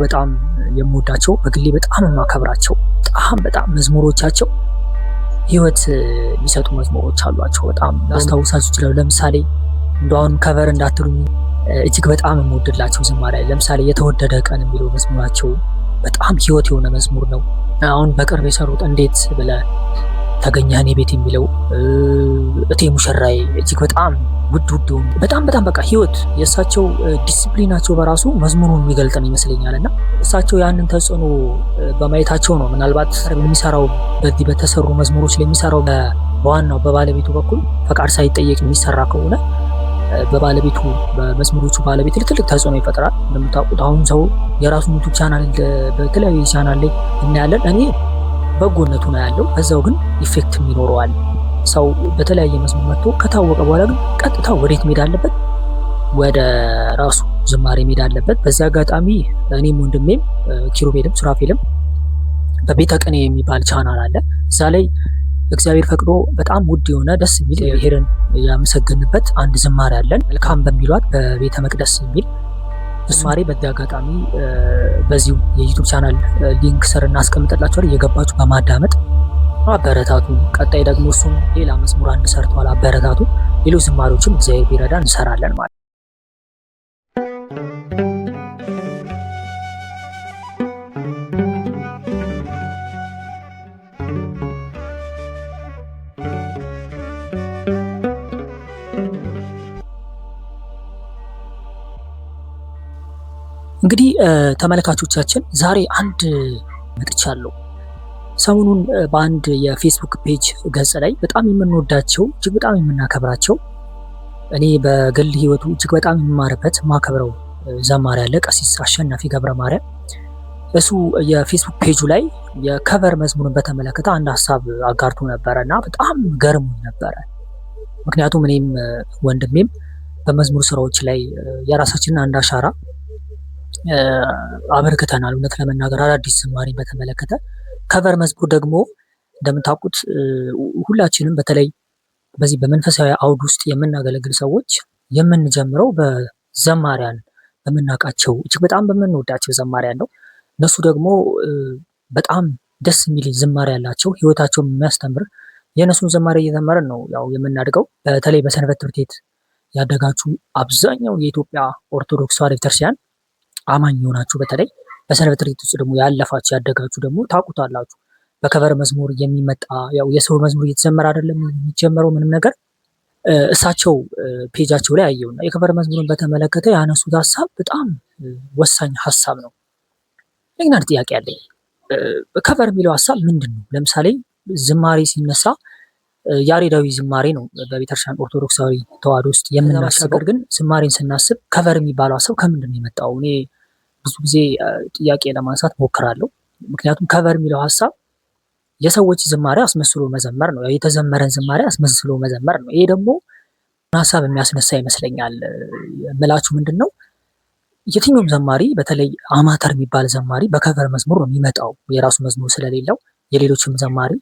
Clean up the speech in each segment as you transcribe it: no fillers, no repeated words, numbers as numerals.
በጣም የምወዳቸው በግሌ በጣም የማከብራቸው በጣም መዝሙሮቻቸው ህይወት የሚሰጡ መዝሙሮች አሏቸው። በጣም ላስታውሳችሁ ይችላል። ለምሳሌ እንደውን ከቨር እንዳትሉኝ እጅግ በጣም የምወድላቸው ዝማሬ ለምሳሌ የተወደደ ቀን የሚለው መዝሙራቸው በጣም ህይወት የሆነ መዝሙር ነው። አሁን በቅርብ የሰሩት እንዴት ብለ ተገኘህ እኔ ቤት የሚለው እቴ ሙሽራዬ እጅግ በጣም ውድ በጣም በቃ ህይወት የእሳቸው ዲሲፕሊናቸው በራሱ መዝሙሩን የሚገልጥ ነው ይመስለኛልና እሳቸው ያንን ተጽዕኖ በማየታቸው ነው ምናልባት የሚሰራው በዚህ በተሰሩ መዝሙሮች ላይ የሚሰራው በዋናው በባለቤቱ በኩል ፈቃድ ሳይጠየቅ የሚሰራ ከሆነ በባለቤቱ በመዝሙሮቹ ባለቤት ትልቅ ተጽዕኖ ይፈጥራል። እንደምታውቁት አሁን ሰው የራሱን ዩቲዩብ ቻናል በተለያዩ ቻናል ላይ እናያለን። እኔ በጎነቱ ነው ያለው፣ በዛው ግን ኢፌክት ይኖረዋል። ሰው በተለያየ መዝሙር መጥቶ ከታወቀ በኋላ ግን ቀጥታ ወዴት መሄድ አለበት? ወደ ራሱ ዝማሬ መሄድ አለበት። በዚህ አጋጣሚ እኔም ወንድሜም ኪሩቤልም ሱራፌልም በቤተ ቅኔ የሚባል ቻናል አለ። እዛ ላይ እግዚአብሔር ፈቅዶ በጣም ውድ የሆነ ደስ የሚል እግዚአብሔርን ያመሰግንበት አንድ ዝማሬ አለን። መልካም በሚሏት በቤተ መቅደስ የሚል ዝማሬ በዚህ አጋጣሚ በዚሁ የዩቲዩብ ቻናል ሊንክ ስር እናስቀምጥላችኋለን። እየገባችሁ በማዳመጥ አበረታቱ። ቀጣይ ደግሞ እሱም ሌላ መዝሙር አንድ ሰርተዋል፣ አበረታቱ። ሌሎች ዝማሬዎችም እግዚአብሔር ቢረዳ እንሰራለን ማለት ነው። እንግዲህ ተመልካቾቻችን ዛሬ አንድ መጥቻለሁ። ሰሞኑን በአንድ የፌስቡክ ፔጅ ገጽ ላይ በጣም የምንወዳቸው እጅግ በጣም የምናከብራቸው እኔ በግል ህይወቱ እጅግ በጣም የምማርበት ማከብረው ዘማሪ ያለ ቀሲስ አሸናፊ ገብረ ማርያም እሱ የፌስቡክ ፔጁ ላይ የከቨር መዝሙርን በተመለከተ አንድ ሀሳብ አጋርቶ ነበረ እና በጣም ገርሞኝ ነበረ። ምክንያቱም እኔም ወንድሜም በመዝሙር ስራዎች ላይ የራሳችንን አንድ አሻራ አበርክተናል። እውነት ለመናገር አዳዲስ ዝማሬ በተመለከተ ከቨር መዝሙር ደግሞ እንደምታውቁት ሁላችንም በተለይ በዚህ በመንፈሳዊ አውድ ውስጥ የምናገለግል ሰዎች የምንጀምረው በዘማሪያን በምናውቃቸው እጅግ በጣም በምንወዳቸው ዘማሪያን ነው። እነሱ ደግሞ በጣም ደስ የሚል ዝማሬ ያላቸው ህይወታቸው የሚያስተምር የእነሱን ዘማሬ እየዘመርን ነው ያው የምናድገው። በተለይ በሰንበት ትምህርት ቤት ያደጋችሁ አብዛኛው የኢትዮጵያ ኦርቶዶክስ ተዋሕዶ ቤተክርስቲያን አማኝ የሆናችሁ በተለይ በሰንበት ትምህርት ውስጥ ደግሞ ያለፋችሁ ያደጋችሁ ደግሞ ታውቁታላችሁ። በከቨር መዝሙር የሚመጣ ያው የሰው መዝሙር እየተዘመረ አይደለም የሚጀመረው ምንም ነገር። እሳቸው ፔጃቸው ላይ አየውና የከቨር መዝሙርን በተመለከተ ያነሱት ሀሳብ በጣም ወሳኝ ሀሳብ ነው። ለኛ ጥያቄ አለኝ። ከቨር የሚለው ሀሳብ ምንድን ነው? ለምሳሌ ዝማሬ ሲነሳ ያሬዳዊ ዝማሬ ነው በቤተክርስቲያን ኦርቶዶክሳዊ ተዋሕዶ ውስጥ የምናስበው። ግን ዝማሬን ስናስብ ከቨር የሚባለው ሀሳብ ከምንድን ነው የመጣው? እኔ ብዙ ጊዜ ጥያቄ ለማንሳት ሞክራለሁ። ምክንያቱም ከቨር የሚለው ሀሳብ የሰዎች ዝማሬ አስመስሎ መዘመር ነው፣ የተዘመረን ዝማሬ አስመስሎ መዘመር ነው። ይሄ ደግሞ ሀሳብ የሚያስነሳ ይመስለኛል። ምላችሁ ምንድን ነው? የትኛውም ዘማሪ በተለይ አማተር የሚባል ዘማሪ በከቨር መዝሙር ነው የሚመጣው፣ የራሱ መዝሙር ስለሌለው። የሌሎችም ዘማሪ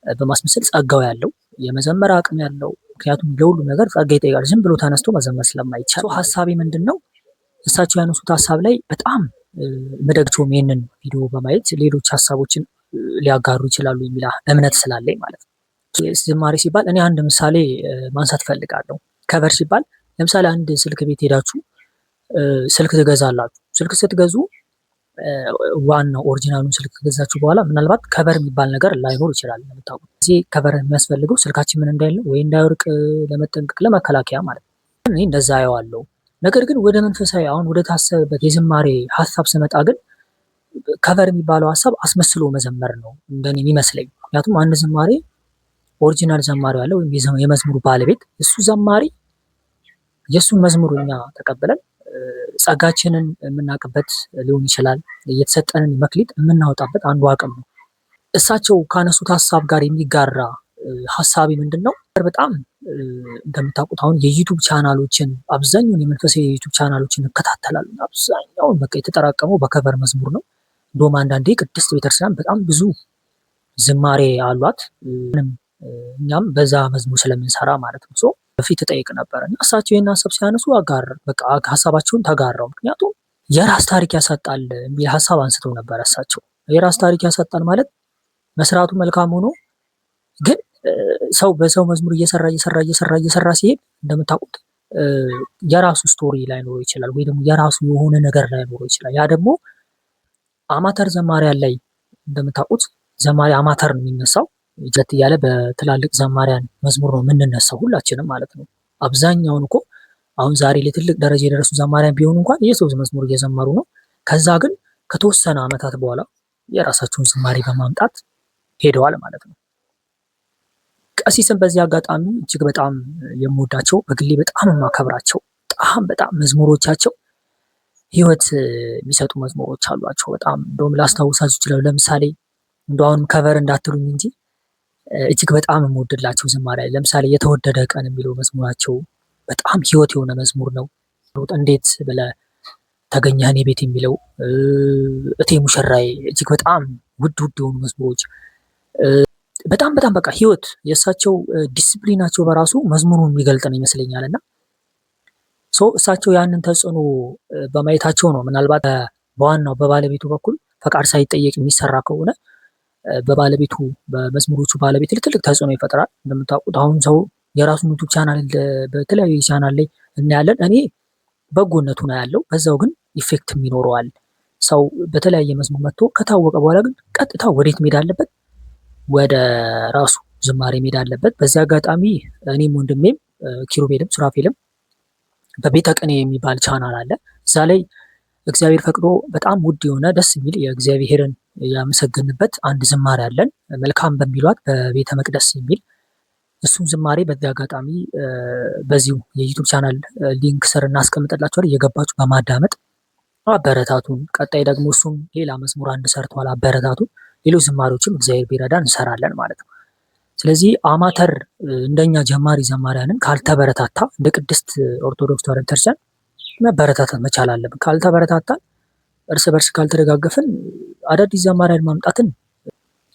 በማስመሰል ጸጋው ያለው የመዘመር አቅም ያለው፣ ምክንያቱም ለሁሉም ነገር ጸጋ ይጠይቃል። ዝም ብሎ ተነስቶ መዘመር ስለማይቻል ሀሳቤ ምንድን ነው? እሳቸው ያነሱት ሀሳብ ላይ በጣም መደግቸውም ይህንን ቪዲዮ በማየት ሌሎች ሀሳቦችን ሊያጋሩ ይችላሉ የሚል እምነት ስላለኝ ማለት ነው። ዝማሬ ሲባል እኔ አንድ ምሳሌ ማንሳት ፈልጋለሁ። ከቨር ሲባል ለምሳሌ አንድ ስልክ ቤት ሄዳችሁ ስልክ ትገዛላችሁ። ስልክ ስትገዙ ዋናው ኦሪጂናሉን ስልክ ከገዛችሁ በኋላ ምናልባት ከቨር የሚባል ነገር ላይኖር ይችላል። እንደምታውቁት እዚህ ከቨር የሚያስፈልገው ስልካችን ምን እንዳይል ወይ እንዳይወርቅ ለመጠንቀቅ ለመከላከያ ማለት ነው። እኔ እንደዛ አየዋለሁ። ነገር ግን ወደ መንፈሳዊ አሁን ወደ ታሰበበት የዝማሬ ሀሳብ ስመጣ ግን ከቨር የሚባለው ሀሳብ አስመስሎ መዘመር ነው እንደኔ የሚመስለኝ። ምክንያቱም አንድ ዝማሬ ኦሪጂናል ዘማሪው ያለ ወይም የመዝሙሩ ባለቤት እሱ ዘማሪ የእሱን መዝሙር እኛ ተቀብለን ጸጋችንን የምናውቅበት ሊሆን ይችላል። የተሰጠንን መክሊት የምናወጣበት አንዱ አቅም ነው። እሳቸው ካነሱት ሀሳብ ጋር የሚጋራ ሀሳቢ ምንድን ነው? በጣም እንደምታውቁት አሁን የዩቲዩብ ቻናሎችን አብዛኛውን የመንፈሳዊ የዩቲዩብ ቻናሎችን እከታተላለሁ። አብዛኛውን በቃ የተጠራቀመው በከቨር መዝሙር ነው። እንደውም አንዳንዴ ቅድስት ቤተክርስቲያን በጣም ብዙ ዝማሬ አሏት። እኛም በዛ መዝሙር ስለምንሰራ ማለት ነው። በፊት እጠይቅ ነበር እና እሳቸው ይህን ሀሳብ ሲያነሱ በቃ ሀሳባቸውን ተጋራው። ምክንያቱም የራስ ታሪክ ያሳጣል የሚል ሀሳብ አንስተው ነበር እሳቸው። የራስ ታሪክ ያሳጣል ማለት መስራቱ መልካም ሆኖ ግን ሰው በሰው መዝሙር እየሰራ ሲሄድ እንደምታውቁት የራሱ ስቶሪ ላይኖረው ይችላል፣ ወይ ደግሞ የራሱ የሆነ ነገር ላይኖረው ይችላል። ያ ደግሞ አማተር ዘማሪያን ላይ እንደምታውቁት ዘማሪ አማተር ነው የሚነሳው። ጀት እያለ በትላልቅ ዘማሪያን መዝሙር ነው የምንነሳው ሁላችንም ማለት ነው። አብዛኛውን እኮ አሁን ዛሬ ላይ ትልቅ ደረጃ የደረሱ ዘማሪያን ቢሆኑ እንኳን የሰው መዝሙር እየዘመሩ ነው። ከዛ ግን ከተወሰነ ዓመታት በኋላ የራሳቸውን ዝማሬ በማምጣት ሄደዋል ማለት ነው። ቀሲስን በዚህ አጋጣሚ እጅግ በጣም የምወዳቸው በግሌ በጣም የማከብራቸው በጣም መዝሙሮቻቸው ህይወት የሚሰጡ መዝሙሮች አሏቸው። በጣም እንደውም ላስታውሳችሁ ይችላል። ለምሳሌ እንደውም ከቨር እንዳትሉኝ እንጂ እጅግ በጣም የምወድላቸው ዝማሬ ለምሳሌ የተወደደ ቀን የሚለው መዝሙራቸው በጣም ህይወት የሆነ መዝሙር ነው። እንዴት ብለህ ተገኘህ እኔ ቤት የሚለው እቴ ሙሽራዬ እጅግ በጣም ውድ የሆኑ መዝሙሮች በጣም በቃ ህይወት የእሳቸው ዲስፕሊናቸው በራሱ መዝሙሩን የሚገልጥ ነው ይመስለኛል። እና እሳቸው ያንን ተጽዕኖ በማየታቸው ነው ምናልባት በዋናው በባለቤቱ በኩል ፈቃድ ሳይጠየቅ የሚሰራ ከሆነ በባለቤቱ በመዝሙሮቹ ባለቤት ትልቅ ተጽዕኖ ይፈጥራል። እንደምታውቁት አሁን ሰው የራሱን ዩቱብ ቻናል በተለያዩ ቻናል ላይ እናያለን። እኔ በጎነቱ ነው ያለው፣ በዛው ግን ኢፌክትም ይኖረዋል። ሰው በተለያየ መዝሙር መጥቶ ከታወቀ በኋላ ግን ቀጥታ ወዴት መሄድ አለበት? ወደ ራሱ ዝማሬ መሄድ አለበት። በዚህ አጋጣሚ እኔም ወንድሜም ኪሩቤልም ሱራፌልም በቤተ ቅኔ የሚባል ቻናል አለ። እዛ ላይ እግዚአብሔር ፈቅዶ በጣም ውድ የሆነ ደስ የሚል የእግዚአብሔርን ያመሰግንበት አንድ ዝማሬ አለን፣ መልካም በሚሏት በቤተ መቅደስ የሚል እሱም ዝማሬ በዚህ አጋጣሚ በዚሁ የዩቱብ ቻናል ሊንክ ስር እናስቀምጥላችኋለን። እየገባችሁ በማዳመጥ አበረታቱን። ቀጣይ ደግሞ እሱም ሌላ መዝሙር አንድ ሰርተዋል፣ አበረታቱን። ሌሎች ዝማሬዎችም እግዚአብሔር ቢረዳን እንሰራለን ማለት ነው። ስለዚህ አማተር እንደኛ ጀማሪ ዘማሪያንን ካልተበረታታ እንደ ቅድስት ኦርቶዶክስ ተዋሕዶ ቤተክርስቲያን መበረታታት መቻል አለብን። ካልተበረታታን እርስ በርስ ካልተደጋገፍን አዳዲስ ዘማሪያን ማምጣትን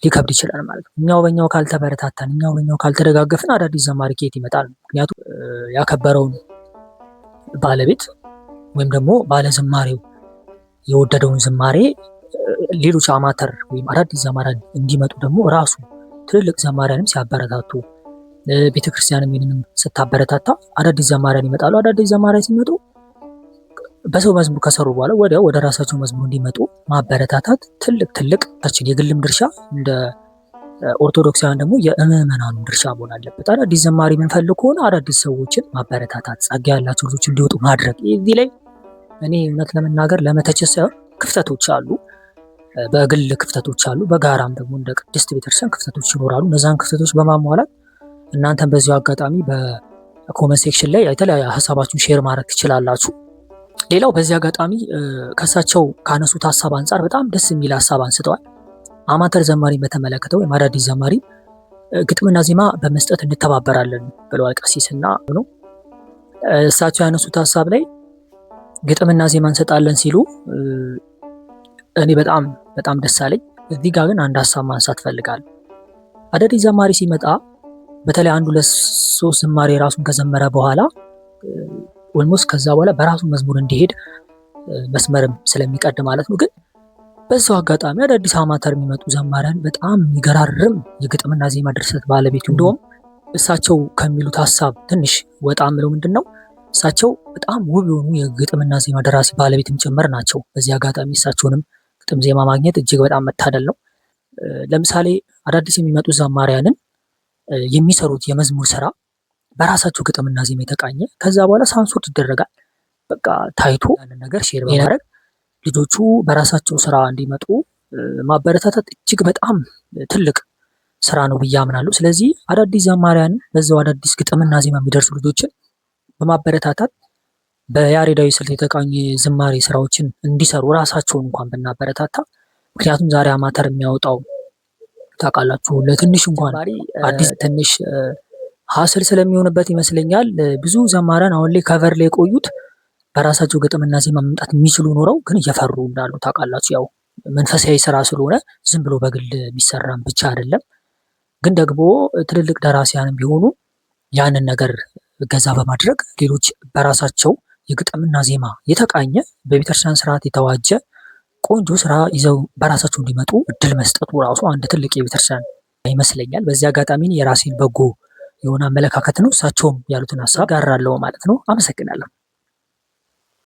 ሊከብድ ይችላል ማለት ነው። እኛው በኛው ካልተበረታታን፣ እኛው በኛው ካልተደጋገፍን አዳዲስ ዘማሪ ከየት ይመጣል? ምክንያቱም ያከበረውን ባለቤት ወይም ደግሞ ባለዝማሬው የወደደውን ዝማሬ ሌሎች አማተር ወይም አዳዲስ ዘማሪያን እንዲመጡ ደግሞ ራሱ ትልልቅ ዘማሪያንም ሲያበረታቱ ቤተክርስቲያንም ይህንንም ስታበረታታ አዳዲስ ዘማሪያን ይመጣሉ። አዳዲስ ዘማሪያን ሲመጡ በሰው መዝሙር ከሰሩ በኋላ ወዲያው ወደ ራሳቸው መዝሙር እንዲመጡ ማበረታታት ትልቅ ታችን የግልም ድርሻ እንደ ኦርቶዶክሳውያን ደግሞ የምዕመናኑ ድርሻ መሆን አለበት። አዳዲስ ዘማሪ የምንፈልግ ከሆነ አዳዲስ ሰዎችን ማበረታታት፣ ጸጋ ያላቸው ልጆች እንዲወጡ ማድረግ። እዚህ ላይ እኔ እውነት ለመናገር ለመተቸት ሳይሆን ክፍተቶች አሉ፣ በግል ክፍተቶች አሉ፣ በጋራም ደግሞ እንደ ቅድስት ቤተክርስቲያን ክፍተቶች ይኖራሉ። እነዛን ክፍተቶች በማሟላት እናንተም በዚሁ አጋጣሚ በኮመንት ሴክሽን ላይ የተለያዩ ሀሳባችሁን ሼር ማድረግ ትችላላችሁ። ሌላው በዚህ አጋጣሚ ከእሳቸው ካነሱት ሀሳብ አንጻር በጣም ደስ የሚል ሀሳብ አንስተዋል። አማተር ዘማሪ በተመለከተ ወይም አዳዲስ ዘማሪ ግጥምና ዜማ በመስጠት እንተባበራለን ብለዋል ቀሲስና ነው። እሳቸው ያነሱት ሀሳብ ላይ ግጥምና ዜማ እንሰጣለን ሲሉ እኔ በጣም ደስ አለኝ። እዚህ ጋር ግን አንድ ሀሳብ ማንሳት ፈልጋለሁ። አዳዲስ ዘማሪ ሲመጣ በተለይ 1-2-3 ዝማሬ ራሱን ከዘመረ በኋላ ኦልሞስት ከዛ በኋላ በራሱ መዝሙር እንዲሄድ መስመርም ስለሚቀድ ማለት ነው። ግን በዛው አጋጣሚ አዳዲስ አማተር የሚመጡ ዘማሪያን በጣም የሚገራርም የግጥምና ዜማ ድርሰት ባለቤቱ እንደውም እሳቸው ከሚሉት ሀሳብ ትንሽ ወጣ ምለው ምንድነው እሳቸው በጣም ውብ የሆኑ የግጥምና ዜማ ደራሲ ባለቤትም ጭምር ናቸው። በዚህ አጋጣሚ እሳቸውንም ግጥም ዜማ ማግኘት እጅግ በጣም መታደል ነው። ለምሳሌ አዳዲስ የሚመጡ ዘማሪያንን የሚሰሩት የመዝሙር ስራ በራሳቸው ግጥምና ዜማ የተቃኘ ከዛ በኋላ ሳንሱር ይደረጋል። በቃ ታይቶ ያንን ነገር ሼር በማድረግ ልጆቹ በራሳቸው ስራ እንዲመጡ ማበረታታት እጅግ በጣም ትልቅ ስራ ነው ብዬ አምናለሁ። ስለዚህ አዳዲስ ዘማሪያን በዛው አዳዲስ ግጥምና ዜማ የሚደርሱ ልጆችን በማበረታታት በያሬዳዊ ስልት የተቃኙ ዝማሬ ስራዎችን እንዲሰሩ ራሳቸውን እንኳን ብናበረታታ፣ ምክንያቱም ዛሬ አማተር የሚያወጣው ታውቃላችሁ ለትንሽ እንኳን አዲስ ትንሽ ሀስል ስለሚሆንበት ይመስለኛል ብዙ ዘማሪያን አሁን ላይ ከቨር ላይ የቆዩት በራሳቸው ግጥምና ዜማ መምጣት የሚችሉ ኖረው ግን እየፈሩ እንዳሉ ታውቃላችሁ። ያው መንፈሳዊ ስራ ስለሆነ ዝም ብሎ በግል የሚሰራም ብቻ አይደለም። ግን ደግሞ ትልልቅ ደራሲያንም ቢሆኑ ያንን ነገር እገዛ በማድረግ ሌሎች በራሳቸው የግጥምና ዜማ የተቃኘ በቤተክርስቲያን ስርዓት የተዋጀ ቆንጆ ስራ ይዘው በራሳቸው እንዲመጡ እድል መስጠቱ ራሱ አንድ ትልቅ የቤተክርስቲያን ይመስለኛል። በዚህ አጋጣሚ የራሴን በጎ የሆነ አመለካከት ነው። እሳቸውም ያሉትን ሀሳብ ጋራለሁ ማለት ነው። አመሰግናለሁ።